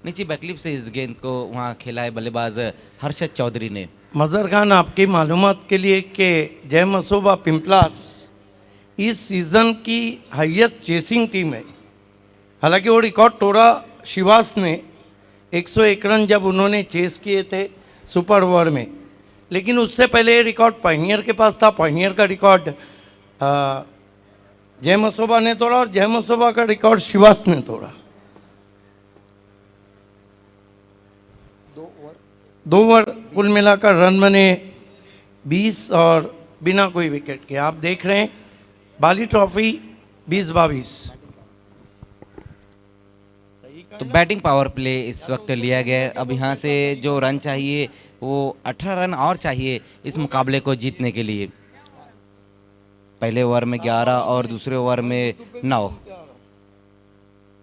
नीचे बैकलिप से इस गेंद को वहां खेला है बल्लेबाज हर्षद चौधरी ने। मजहर खान, आपकी मालूमात के लिए कि जय मसूबा पिंपलास इस सीज़न की हाईएस्ट चेसिंग टीम है। हालांकि वो रिकॉर्ड तोड़ा शिवास ने 101 रन जब उन्होंने चेस किए थे सुपर ओवर में, लेकिन उससे पहले ये रिकॉर्ड पायनियर के पास था। पायनियर का रिकॉर्ड जय मसूबा ने तोड़ा और जय मसूबा का रिकॉर्ड शिवास ने तोड़ा। 2 ओवर कुल मिलाकर रन बने 20 और बिना कोई विकेट के। आप देख रहे हैं बाली ट्रॉफी 20-22। तो बैटिंग पावर प्ले इस वक्त लिया गया है। अब यहाँ से जो रन चाहिए वो 18 रन और चाहिए इस मुकाबले को जीतने के लिए। पहले ओवर में 11 और दूसरे ओवर में 9,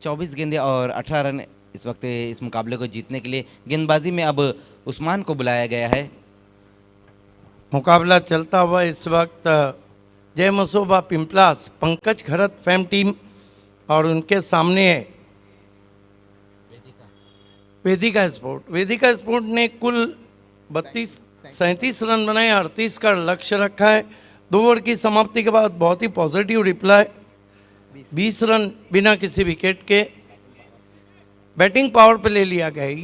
24 गेंदें और 18 रन इस वक्त इस मुकाबले को जीतने के लिए। गेंदबाजी में अब उस्मान को बुलाया गया है। मुकाबला चलता हुआ इस वक्त जय मसूबा पिंपलास, पंकज खरत फैम टीम और उनके सामने है वेदिका स्पोर्ट। वेदिका स्पोर्ट ने कुल 37 रन बनाए, 38 का लक्ष्य रखा है। 2 ओवर की समाप्ति के बाद बहुत ही पॉजिटिव रिप्लाई, 20 रन बिना किसी विकेट के बैटिंग पावर पे ले लिया गया है।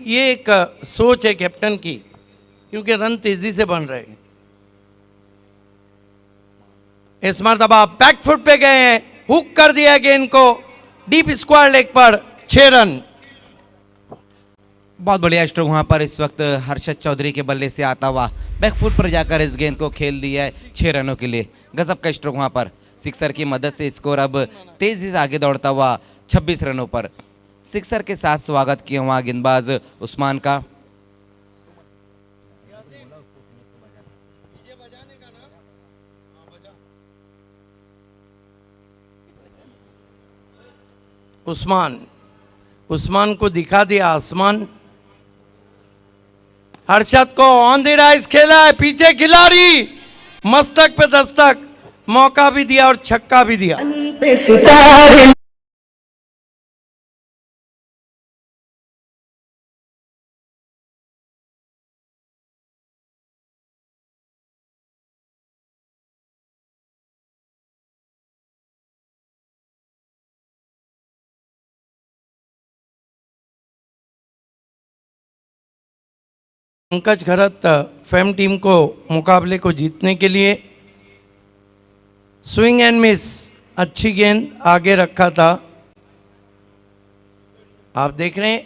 ये एक सोच है कैप्टन की, क्योंकि रन तेजी से बन रहे हैं। इस मरतबा बैकफुट पे गए हैं, हुक कर दिया गेंद को डीप स्क्वायर लेग पर, 6 रन। बहुत बढ़िया स्ट्रोक वहां पर इस वक्त हर्षद चौधरी के बल्ले से आता हुआ बैकफुट पर जाकर इस गेंद को खेल दिया है 6 रनों के लिए। गजब का स्ट्रोक वहां पर, सिक्सर की मदद से स्कोर अब तेजी से आगे दौड़ता हुआ 26 रनों पर। सिक्सर के साथ स्वागत किया वहां गेंदबाज उस्मान का। उस्मान को दिखा दिया आसमान। हर्षद को ऑन द राइज खेला है, पीछे खिलाड़ी, मस्तक पे दस्तक, मौका भी दिया और छक्का भी दिया। पे सितारे पंकज खरत फेम टीम को मुकाबले को जीतने के लिए स्विंग एंड मिस, अच्छी गेंद आगे रखा था। आप देख रहे हैं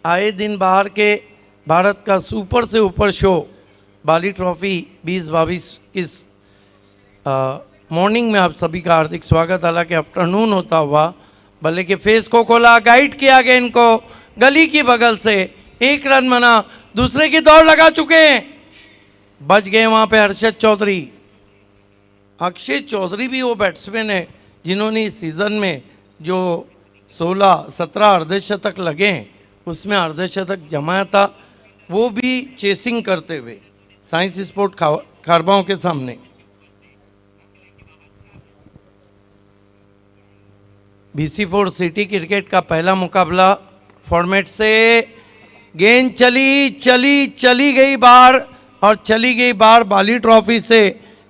आए दिन बाहर के भारत का सुपर से ऊपर शो बाली ट्रॉफी 2022 किस मॉर्निंग में आप सभी का हार्दिक स्वागत। हालांकि आफ्टरनून होता हुआ बल्ले के फेस को खोला, गाइड किया गेंद को गली की बगल से, 1 रन बना। दूसरे की दौड़ लगा चुके हैं, बच गए वहां पे हर्षद चौधरी। अक्षय चौधरी भी वो बैट्समैन है जिन्होंने इस सीजन में जो 16-17 अर्धशतक लगे हैं उसमें अर्धशतक जमाया था, वो भी चेसिंग करते हुए साइंस स्पोर्ट खारबाओं के सामने। BC4 सिटी क्रिकेट का पहला मुकाबला फॉर्मेट से गेंद चली गई बाहर और चली गई बाहर बाली ट्रॉफी से।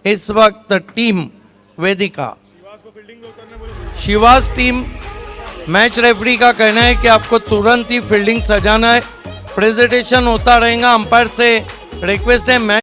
इस वक्त टीम वेदिका शिवास टीम, मैच रेफरी का कहना है कि आपको तुरंत ही फील्डिंग सजाना है। प्रेजेंटेशन होता रहेगा, अंपायर से रिक्वेस्ट है मैच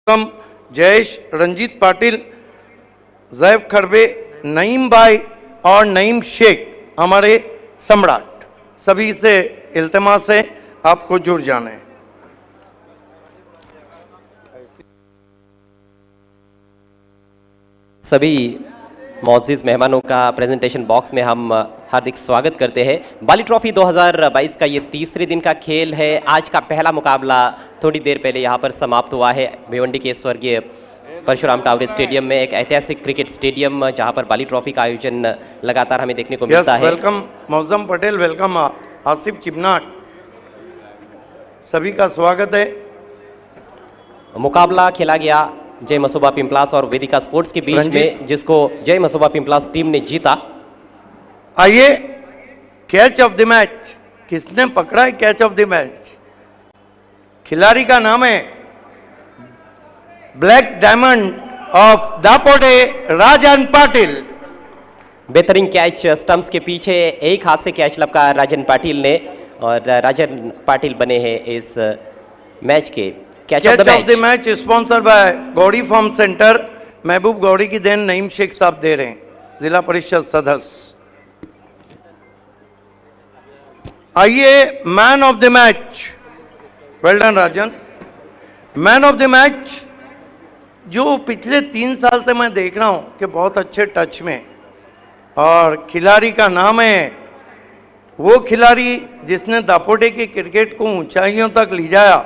जयेश, रंजीत पाटिल, जैफ खरबे, नईम भाई और नईम शेख हमारे सम्राट, सभी से इल्तिमास है आपको जुड़ जाना है। सभी मौजूद मेहमानों का प्रेजेंटेशन बॉक्स में हम हार्दिक स्वागत करते हैं। बाली ट्रॉफी 2022 का ये तीसरे दिन का खेल है। आज का पहला मुकाबला थोड़ी देर पहले यहाँ पर समाप्त हुआ है भिवंडी के स्वर्गीय परशुराम टावरे स्टेडियम में, एक ऐतिहासिक क्रिकेट स्टेडियम जहाँ पर बाली ट्रॉफी का आयोजन लगातार हमें देखने को मिलता है। वेलकम मौजम पटेल, वेलकम आसिफ चिमनाट, सभी का स्वागत है। मुकाबला खेला गया जय मसोबा पिंपलास और वेदिका स्पोर्ट्स के बीच में, जिसको जय मसोबा पिंपलास टीम ने जीता। आइए, कैच ऑफ द मैच किसने पकड़ा है? कैच ऑफ द मैच खिलाड़ी का नाम है ब्लैक डायमंड ऑफ दापोटे, राजन पाटिल। बेहतरीन कैच स्टंप्स के पीछे एक हाथ से कैच लपका राजन पाटिल ने, और राजन पाटिल बने हैं इस मैच के catch of the match. Sponsor by Gaudi farm centre, Mehboob Gaudi की देन नईम शेख साहब दे रहे हैं, जिला परिषद सदस्य। आइए, man of the match, well done Rajan. Man of the match जो पिछले 3 साल से मैं देख रहा हूं कि बहुत अच्छे टच में, और खिलाड़ी का नाम है वो खिलाड़ी जिसने दापोटे की क्रिकेट को ऊंचाइयों तक ले जाया,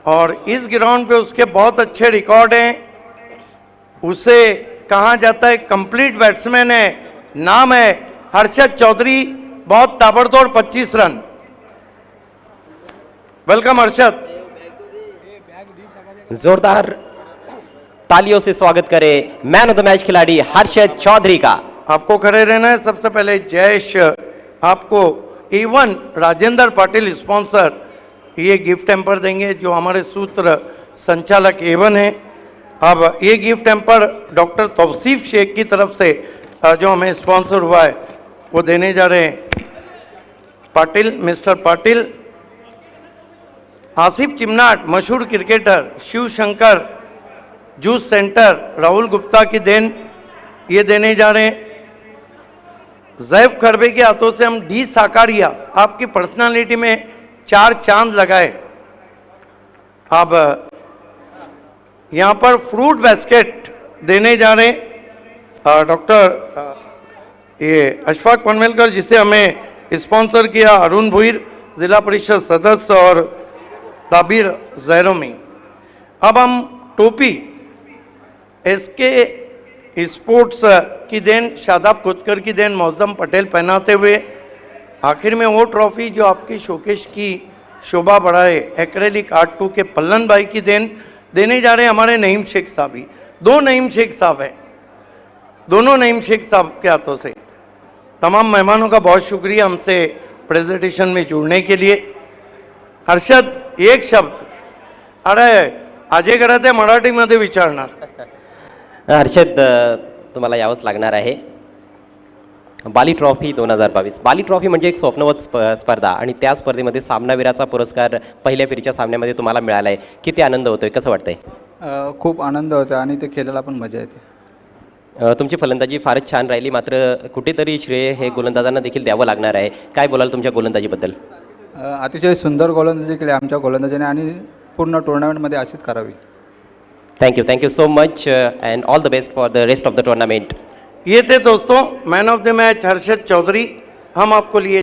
और इस ग्राउंड पे उसके बहुत अच्छे रिकॉर्ड हैं। उसे कहा जाता है कंप्लीट बैट्समैन है, नाम है हर्षद चौधरी, बहुत ताबड़तोड़ 25 रन। वेलकम हर्षद। जोरदार तालियों से स्वागत करें मैन ऑफ द मैच खिलाड़ी हर्षद चौधरी का। आपको खड़े रहना है। सबसे पहले जयेश आपको A1 राजेंद्र पाटिल स्पॉन्सर ये गिफ्ट हैम्पर देंगे, जो हमारे सूत्र संचालक A1 है। अब ये gift hamper doctor Tauseef Sheikh की तरफ से जो हमें स्पॉन्सर हुआ है वो देने जा रहे हैं पाटिल, मिस्टर पाटिल। आसिफ चिमनाट, मशहूर cricketer, Shiv Shankar juice centre, Rahul Gupta की देन ये देने जा रहे हैं। जैफ खरबे के हाथों से हम डी साकारिया, आपकी पर्सनालिटी में 4 चांद लगाए। अब यहाँ पर फ्रूट बास्केट देने जा रहे हैं डॉक्टर ये अशफाक पनवेलकर, जिसे हमें स्पॉन्सर किया अरुण भुईर, जिला परिषद सदस्य, और ताबिर जैरोमी। अब हम टोपी SK स्पोर्ट्स की देन, शादाब खुदकर की देन, मौजम पटेल पहनाते हुए आखिर में वो ट्रॉफी जो आपकी शोकेश की शोभा बढ़ाए, एक्रेलिक आर्ट 2 के पल्लन भाई की देन देने जा रहे हैं हमारे नईम शेख साहब ही। 2 नईम शेख साहब हैं, दोनों नईम शेख साहब के हाथों से। तमाम मेहमानों का बहुत शुक्रिया हमसे प्रेजेंटेशन में जुड़ने के लिए। हर्षद, एक शब्द, अरे अजय करते मराठीमध्ये विचारणार। हर्षद, तुम्हाला यावंच लागणार आहे। बाली ट्रॉफी 2022, बाली ट्रॉफी म्हणजे एक स्वप्नवत स्पर्धा, आणि त्या स्पर्धेमध्ये सामनावीराचा पुरस्कार पहिल्या फेरीच्या सामन्यामध्ये तुम्हाला मिळाला आहे। किती आनंद होतोय, कसं वाटतंय? खूप आनंद होतो आणि ते खेळायला पण मजा येते। तुमची फलंदाजी फारच छान राहिली, मात्र कुठेतरी श्रेय हे गोलंदाजांना देखील द्यावं लागणार आहे। काय बोलाल तुमच्या गोलंदाजीबद्दल? अतिशय सुंदर गोलंदाजी केली आमच्या गोलंदाजाने, आणि पूर्ण टुर्नामेंटमध्ये अशीच करावी। Thank you so much and all the best for the rest of the tournament. ये थे दोस्तों man of the match Harshad Chaudhary. हम आपको लिए